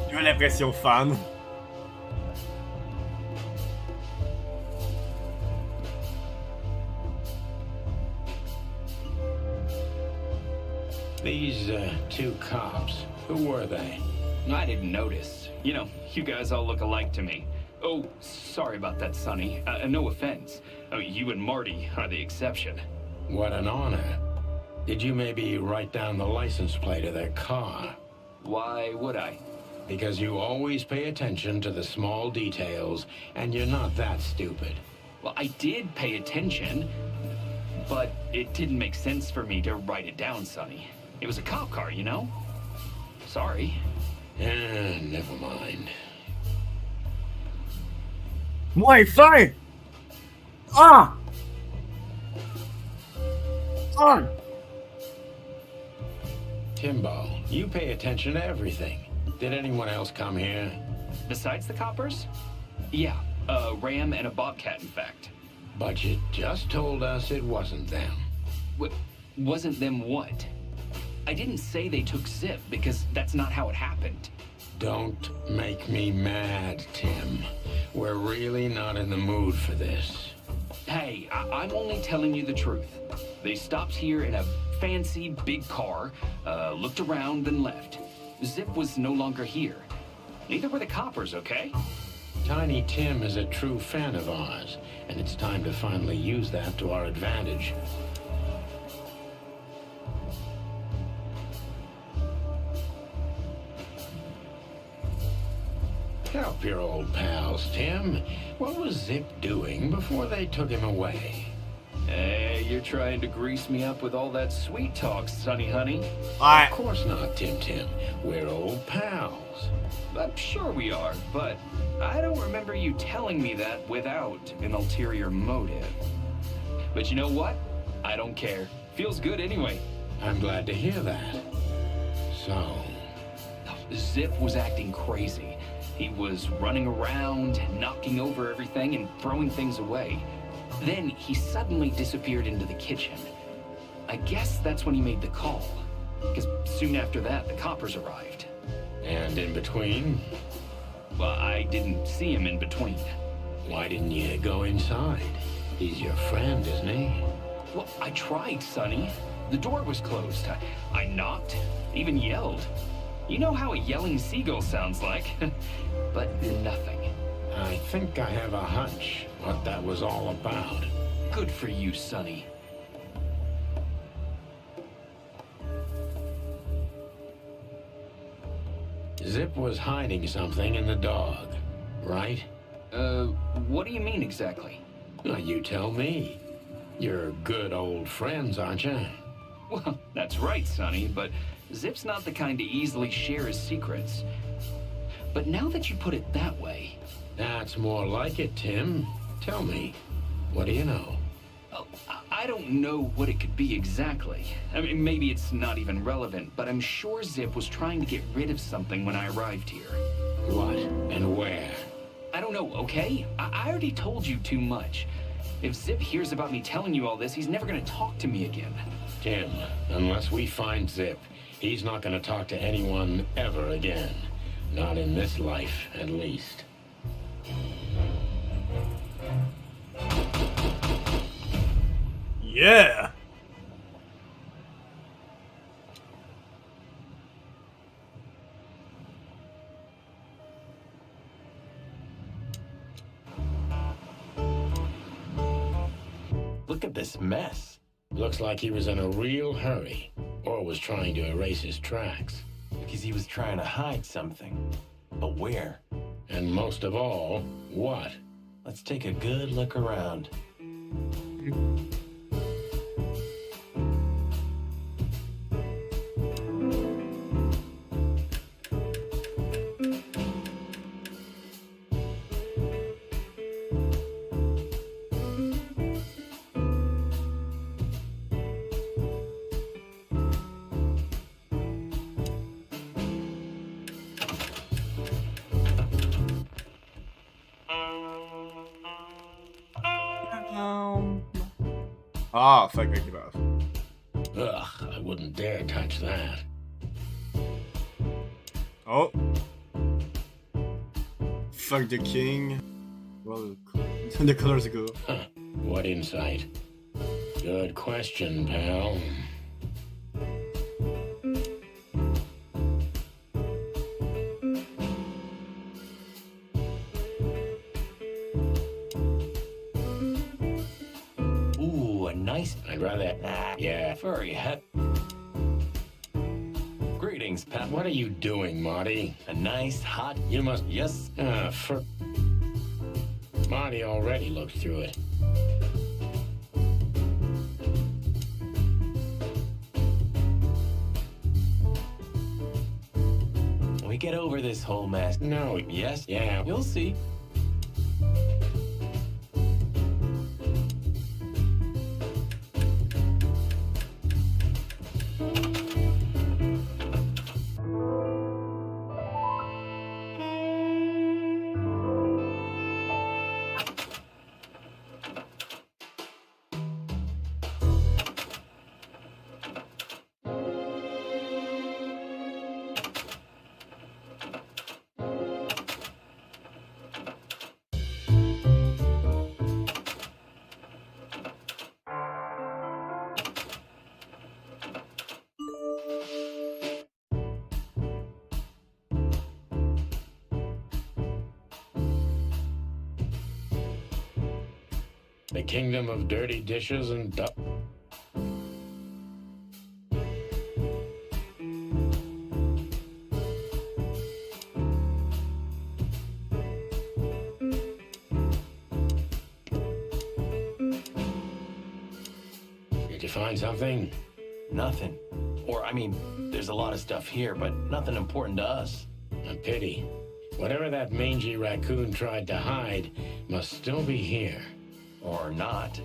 J'ai l'impression fan. These two cops, who were they? I didn't notice. You know, you guys all look alike to me. Oh, sorry about that, Sonny. No offense. You and Marty are the exception. What an honor. Did you maybe write down the license plate of their car? Why would I? Because you always pay attention to the small details, and you're not that stupid. Well, I did pay attention, but it didn't make sense for me to write it down, Sonny. It was a cop car, you know? Sorry. Never mind. Ouais, fin! Ah! Ah! Timbo, you pay attention to everything. Did anyone else come here? Besides the coppers? Yeah, a ram and a bobcat, in fact. But you just told us it wasn't them. Wasn't them what? I didn't say they took Zip, because that's not how it happened. Don't make me mad, Tim. We're really not in the mood for this. Hey, I'm only telling you the truth. They stopped here in a fancy big car, looked around, then left. Zip was no longer here. Neither were the coppers, okay? Tiny Tim is a true fan of ours, and it's time to finally use that to our advantage. Help your old pals, Tim. What was Zip doing before they took him away? Hey, you're trying to grease me up with all that sweet talk, Sonny honey. Of course not, Tim. We're old pals. I'm sure we are, but I don't remember you telling me that without an ulterior motive. But you know what? I don't care. Feels good anyway. I'm glad to hear that. So... Zip was acting crazy. He was running around, knocking over everything and throwing things away. Then he suddenly disappeared into the kitchen. I guess that's when he made the call, because soon after that, the coppers arrived. And in between? Well, I didn't see him in between. Why didn't you go inside? He's your friend, isn't he? Well, I tried, Sonny. The door was closed. I knocked, even yelled. You know how a yelling seagull sounds like, but nothing. I think I have a hunch what that was all about. Good for you, Sonny. Zip was hiding something in the dog, right? What do you mean exactly? Now, you tell me. You're good old friends, aren't you? Well, that's right, Sonny, but Zip's not the kind to easily share his secrets. But now that you put it that way... That's more like it, Tim. Tell me, what do you know? Oh, I don't know what it could be exactly. I mean, maybe it's not even relevant, but I'm sure Zip was trying to get rid of something when I arrived here. What and where? I don't know, okay? I already told you too much. If Zip hears about me telling you all this, he's never gonna talk to me again. Tim, unless we find Zip, he's not gonna talk to anyone ever again. Not in this life, at least. Yeah! Look at this mess. Looks like he was in a real hurry, or was trying to erase his tracks. Because he was trying to hide something. But where? And most of all, what? Let's take a good look around. Ah, fuck, I give up. Ugh, I wouldn't dare touch that. Oh. Fuck the king. Well, the colors go. Huh. What insight? Good question, pal. Ooh, a nice. I'd rather... Yeah. Furry hat. Greetings, Pat. What are you doing, Marty? A nice hot. You must... Yes. Marty already looked through it. We get over this whole mess. No. Yes. Yeah. You'll see. The kingdom of dirty dishes and Did you find something? Nothing. Or, I mean, there's a lot of stuff here, but nothing important to us. A pity. Whatever that mangy raccoon tried to hide must still be here. Or not.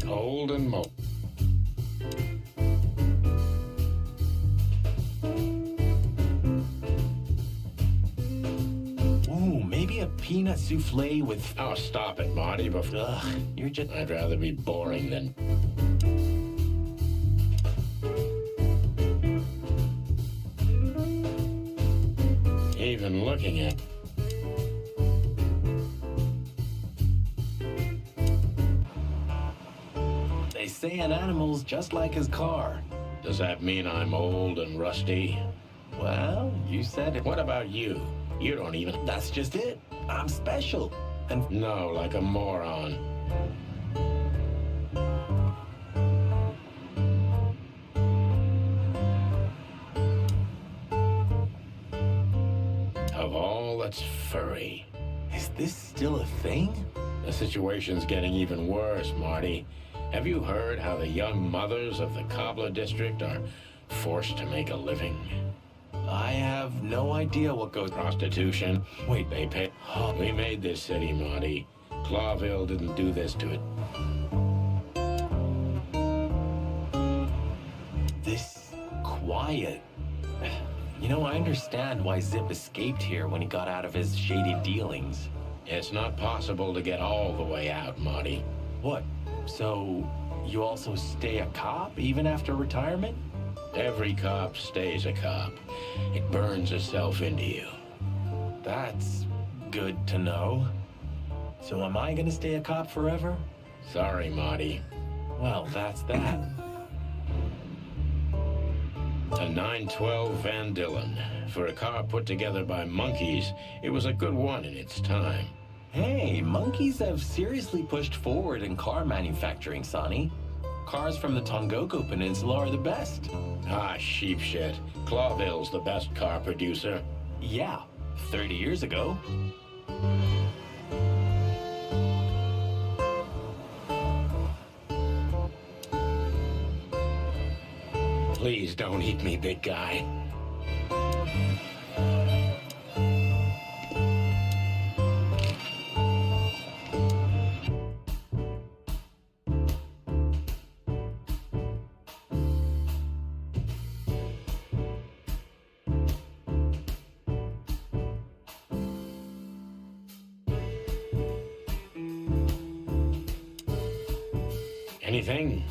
Cold and mo. Ooh, maybe a peanut souffle with... Oh, stop it, Marty. Ugh, you're just... I'd rather be boring than... Even looking at... They say an animal's just like his car. Does that mean I'm old and rusty? Well, you said it. What about you? You don't even... That's just it. I'm special. And No, like a moron. Of all that's furry. is this still a thing? The situation's getting even worse, Marty. Have you heard how the young mothers of the Cobbler district are forced to make a living? I have no idea what goes... Prostitution. Wait, They pay... We made this city, Marty. Clawville didn't do this to it. this quiet. You know, I understand why Zip escaped here when he got out of his shady dealings. It's not possible to get all the way out, Marty. What? So, you also stay a cop even after retirement? Every cop stays a cop. It burns itself into you. That's good to know. So am I gonna stay a cop forever? Sorry, Marty. Well, that's that. A 912 Van Dillon. For a car put together by monkeys, it was a good one in its time. Hey, monkeys have seriously pushed forward in car manufacturing, Sonny. Cars from the Tongoku Peninsula are the best. Ah, sheep shit. Clawville's the best car producer. Yeah, 30 years ago. Please don't eat me, big guy. Anything?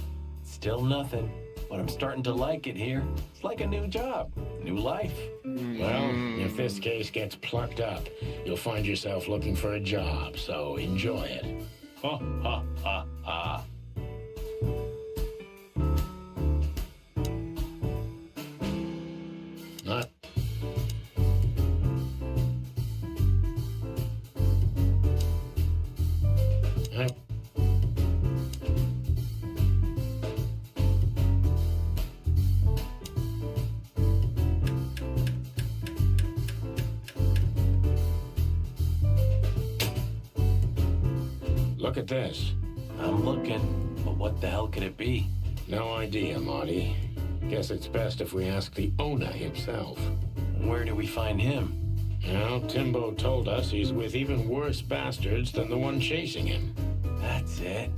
Still nothing, but I'm starting to like it here. It's like a new job, new life. Well, if this case gets plucked up, you'll find yourself looking for a job, so enjoy it. Ha ha ha ha. Not. Look at this. I'm looking, but what the hell could it be? No idea, Marty. Guess it's best if we ask the owner himself. Where do we find him? Well, Timbo told us he's with even worse bastards than the one chasing him. That's it.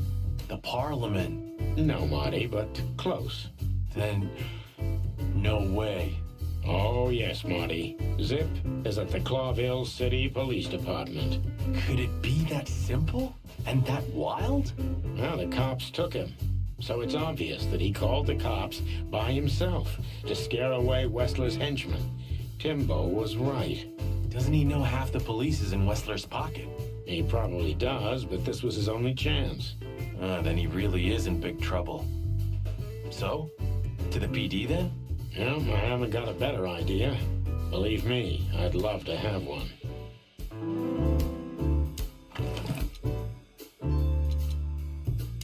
The Parliament. No, Marty, but close. Then, no way. Oh, yes, Marty. Zip is at the Clawville City Police Department. Could it be that simple? And that wild? Well, the cops took him. So it's obvious that he called the cops by himself to scare away Wessler's henchmen. Timbo was right. Doesn't he know half the police is in Wessler's pocket? He probably does, but this was his only chance. Then he really is in big trouble. So, to the PD then? Well, I haven't got a better idea. Believe me, I'd love to have one.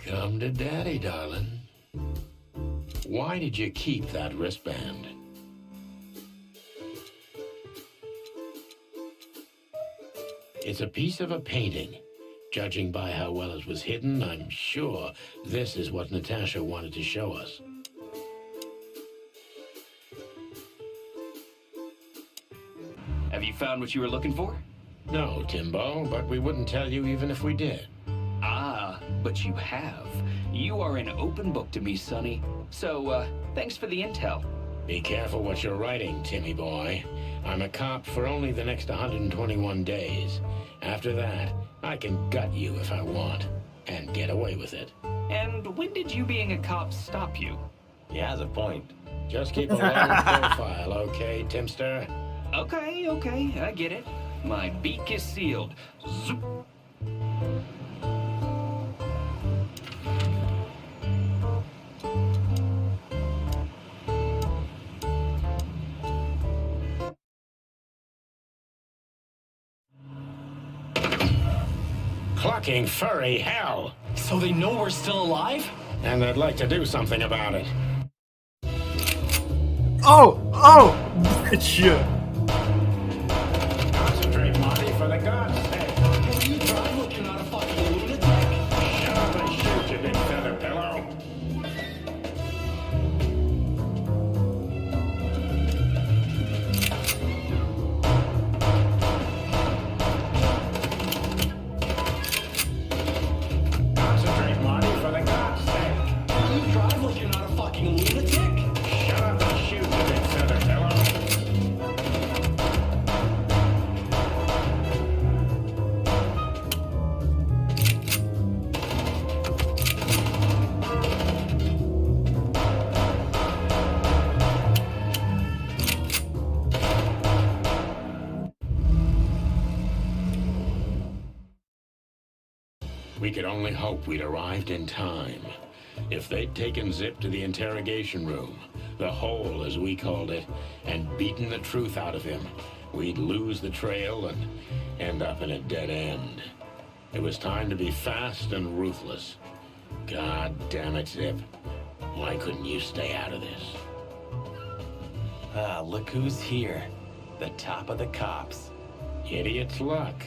Come to daddy, darling. Why did you keep that wristband? It's a piece of a painting. Judging by how well it was hidden, I'm sure this is what Natasha wanted to show us. Have you found what you were looking for? No, Timbo, but we wouldn't tell you even if we did. Ah, but you have. You are an open book to me, Sonny. So, thanks for the intel. Be careful what you're writing, Timmy boy. I'm a cop for only the next 121 days. After that, I can gut you if I want, and get away with it. And when did you being a cop stop you? He has a point. Just keep a low profile, okay, Timster? Okay, I get it. My beak is sealed. Zoop. Clucking furry hell! So they know we're still alive? And they'd like to do something about it. Shit. Concentrate, Marty, for the God's sake. Will you drive like you're not a fucking lunatic? Shut up and shoot, you big feather pillow. Concentrate, Marty, for the God's sake. Will you drive like you're not a fucking lunatic? Shut up and shoot, you big feather pillow. We could only hope we'd arrived in time. If they'd taken Zip to the interrogation room, the hole as we called it, and beaten the truth out of him, we'd lose the trail and end up in a dead end. It was time to be fast and ruthless. God damn it, Zip. Why couldn't you stay out of this? Ah, look who's here. The top of the cops. Idiot's luck.